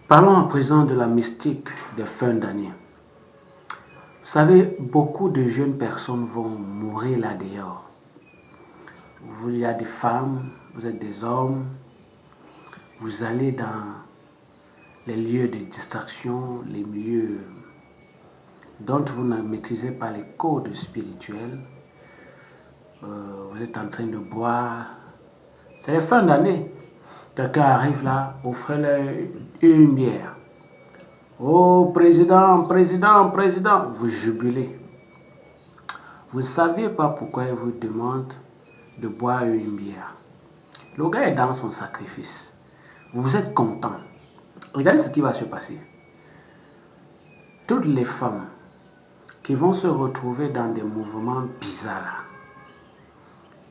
Parlons à présent de la mystique des fins d'année. Vous savez, beaucoup de jeunes personnes vont mourir là dehors. Il y a des femmes, vous êtes des hommes, vous allez dans les lieux de distraction, les lieux dont vous ne maîtrisez pas les codes spirituels. Vous êtes en train de boire. C'est la fin d'année. Quelqu'un arrive là, offrez-leur une bière. Oh, président, président, président, vous jubilez. Vous ne saviez pas pourquoi il vous demande de boire une bière. Le gars est dans son sacrifice. Vous êtes content. Regardez ce qui va se passer. Toutes les femmes qui vont se retrouver dans des mouvements bizarres,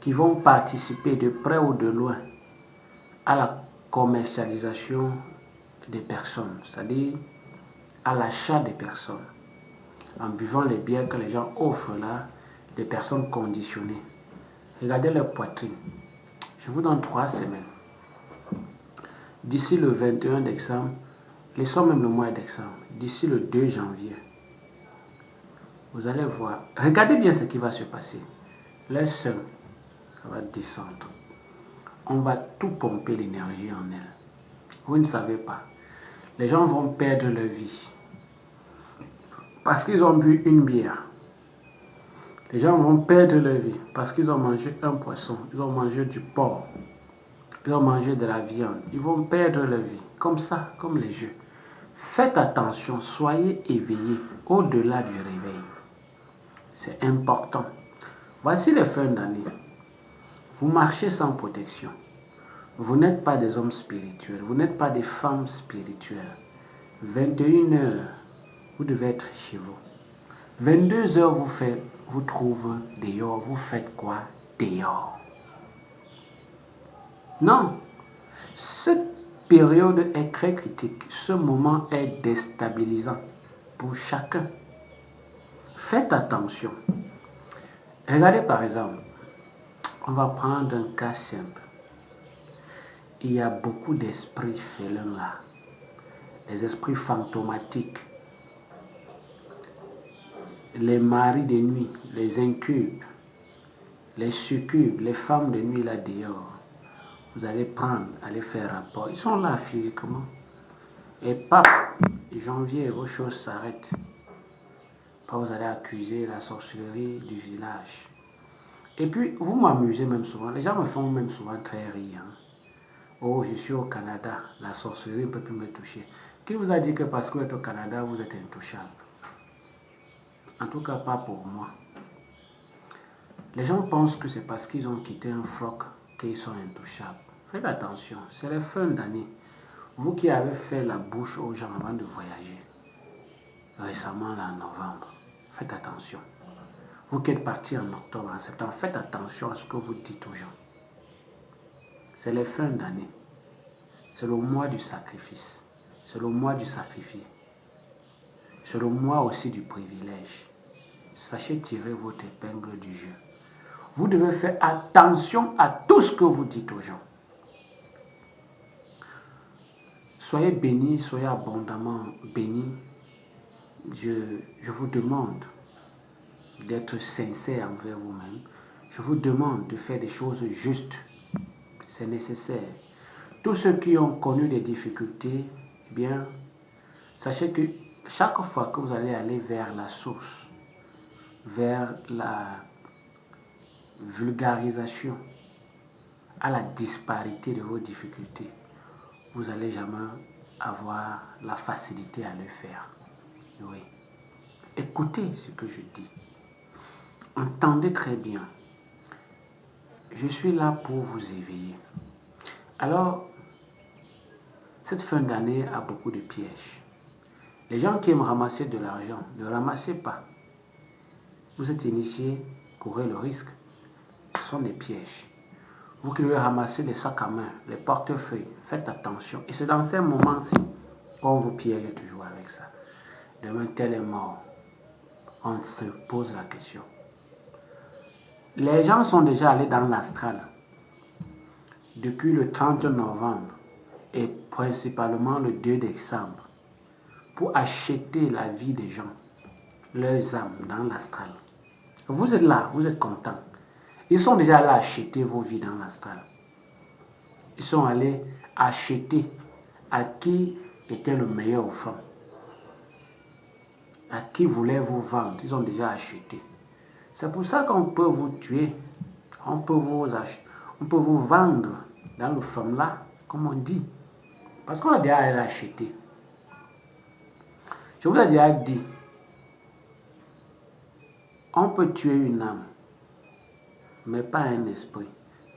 qui vont participer de près ou de loin à la commercialisation des personnes, c'est-à-dire à l'achat des personnes, en buvant les bières que les gens offrent là, des personnes conditionnées. Regardez leur poitrine. Je vous donne 3 semaines. D'ici le 21 décembre, laissons même le mois de décembre, d'ici le 2 janvier, vous allez voir. Regardez bien ce qui va se passer. Leur sein, ça va descendre. On va tout pomper l'énergie en elles. Vous ne savez pas. Les gens vont perdre leur vie. Parce qu'ils ont bu une bière. Les gens vont perdre leur vie parce qu'ils ont mangé un poisson, ils ont mangé du porc, ils ont mangé de la viande. Ils vont perdre leur vie. Comme ça, comme les jeux. Faites attention, soyez éveillés au-delà du réveil. C'est important. Voici les fins d'année. Vous marchez sans protection. Vous n'êtes pas des hommes spirituels. Vous n'êtes pas des femmes spirituelles. 21h, vous devez être chez vous. 22h, vous trouvez dehors. Vous faites quoi dehors? Non. Cette période est très critique. Ce moment est déstabilisant pour chacun. Faites attention. Regardez par exemple, on va prendre un cas simple. Il y a beaucoup d'esprits félins là, des esprits fantomatiques, les maris de nuit, les incubes, les succubes, les femmes de nuit là dehors. Vous allez prendre, allez faire rapport. Ils sont là physiquement. Et paf, janvier, vos choses s'arrêtent. Vous allez accuser la sorcellerie du village. Et puis, vous m'amusez même souvent. Les gens me font même souvent très rire. Hein. Oh, je suis au Canada. La sorcellerie ne peut plus me toucher. Qui vous a dit que parce que vous êtes au Canada, vous êtes intouchable? En tout cas, pas pour moi. Les gens pensent que c'est parce qu'ils ont quitté un froc qu'ils sont intouchables. Faites attention, c'est la fin d'année. Vous qui avez fait la bouche aux gens avant de voyager, récemment là en novembre, faites attention. Vous qui êtes partis en octobre, en septembre, faites attention à ce que vous dites aux gens. C'est la fin d'année. C'est le mois du sacrifice. C'est le mois du sacrifice. C'est le mois aussi du privilège. Sachez tirer votre épingle du jeu. Vous devez faire attention à tout ce que vous dites aux gens. Soyez bénis, soyez abondamment bénis. Je vous demande d'être sincère envers vous-même. Je vous demande de faire des choses justes. C'est nécessaire. Tous ceux qui ont connu des difficultés, eh bien, sachez que chaque fois que vous allez aller vers la source, vers la vulgarisation, à la disparité de vos difficultés, vous n'allez jamais avoir la facilité à le faire. Oui. Écoutez ce que je dis. Entendez très bien. Je suis là pour vous éveiller. Alors, cette fin d'année a beaucoup de pièges. Les gens qui aiment ramasser de l'argent, ne ramassez pas. Vous êtes initié, courez le risque. Ce sont des pièges. Vous qui devez ramasser les sacs à main, les portefeuilles, faites attention. Et c'est dans ces moments-ci qu'on vous piège toujours avec ça. Demain, tel est mort. On se pose la question. Les gens sont déjà allés dans l'astral depuis le 30 novembre. et principalement le 2 décembre pour acheter la vie des gens, leurs âmes dans l'astral. Vous êtes là, vous êtes content. Ils sont déjà allés acheter vos vies dans l'astral. Ils sont allés acheter à qui était le meilleur offrant. À qui voulait vous vendre, ils ont déjà acheté. C'est pour ça qu'on peut vous tuer, on peut vous vendre dans le femme-là, comme on dit. Parce qu'on a déjà acheté. Je vous ai déjà dit, on peut tuer une âme, mais pas un esprit.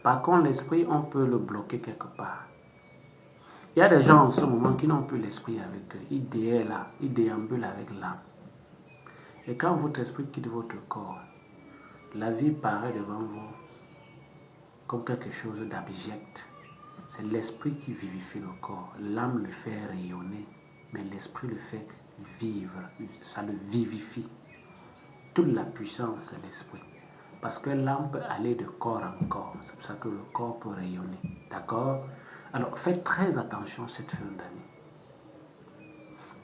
Par contre, l'esprit, on peut le bloquer quelque part. Il y a des gens en ce moment qui n'ont plus l'esprit avec eux. Ils déambulent avec l'âme. Et quand votre esprit quitte votre corps, la vie paraît devant vous comme quelque chose d'abject. C'est l'esprit qui vivifie le corps. L'âme le fait rayonner, mais l'esprit le fait vivre. Ça le vivifie. Toute la puissance, c'est l'esprit. Parce que l'âme peut aller de corps en corps. C'est pour ça que le corps peut rayonner. D'accord? Alors, faites très attention cette fin d'année.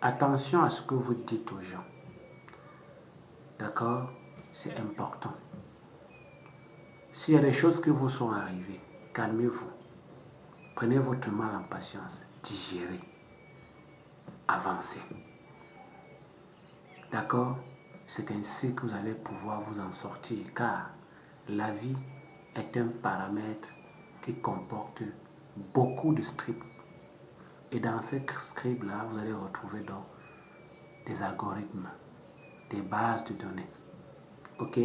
Attention à ce que vous dites aux gens. D'accord? C'est important. S'il y a des choses qui vous sont arrivées, calmez-vous. Prenez votre mal en patience. Digérez. Avancez. D'accord? C'est ainsi que vous allez pouvoir vous en sortir, car la vie est un paramètre qui comporte beaucoup de scripts. Et dans ces scripts-là, vous allez retrouver donc des algorithmes, des bases de données. Ok?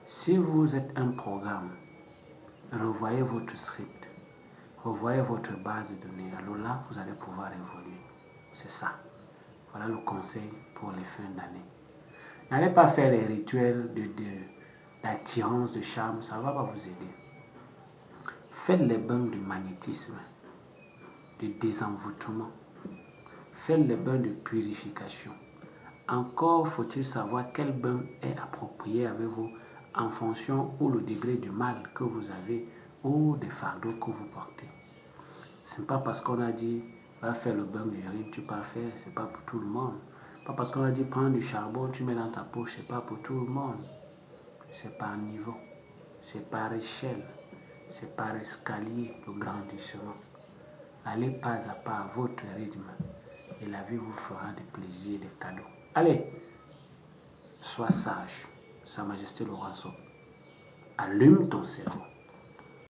Si vous êtes un programme, revoyez votre script, revoyez votre base de données. Alors là, vous allez pouvoir évoluer. C'est ça. Voilà le conseil pour les fins d'année. N'allez pas faire les rituels d'attirance, de charme, ça ne va pas vous aider. Faites les bains de magnétisme, de désenvoûtement. Faites les bains de purification. Encore faut-il savoir quel bain est approprié avec vous en fonction ou le degré du mal que vous avez ou des fardeaux que vous portez. Ce n'est pas parce qu'on a dit va faire le bain d'urine, tu peux faire, ce n'est pas pour tout le monde. Pas parce qu'on a dit prends du charbon, tu mets dans ta poche, ce n'est pas pour tout le monde. C'est par niveau, c'est par échelle, c'est par escalier de grandissement. Allez pas à pas à votre rythme et la vie vous fera des plaisirs, des cadeaux. Allez, sois sage, Sa Majesté le Roi Soap. Allume ton cerveau.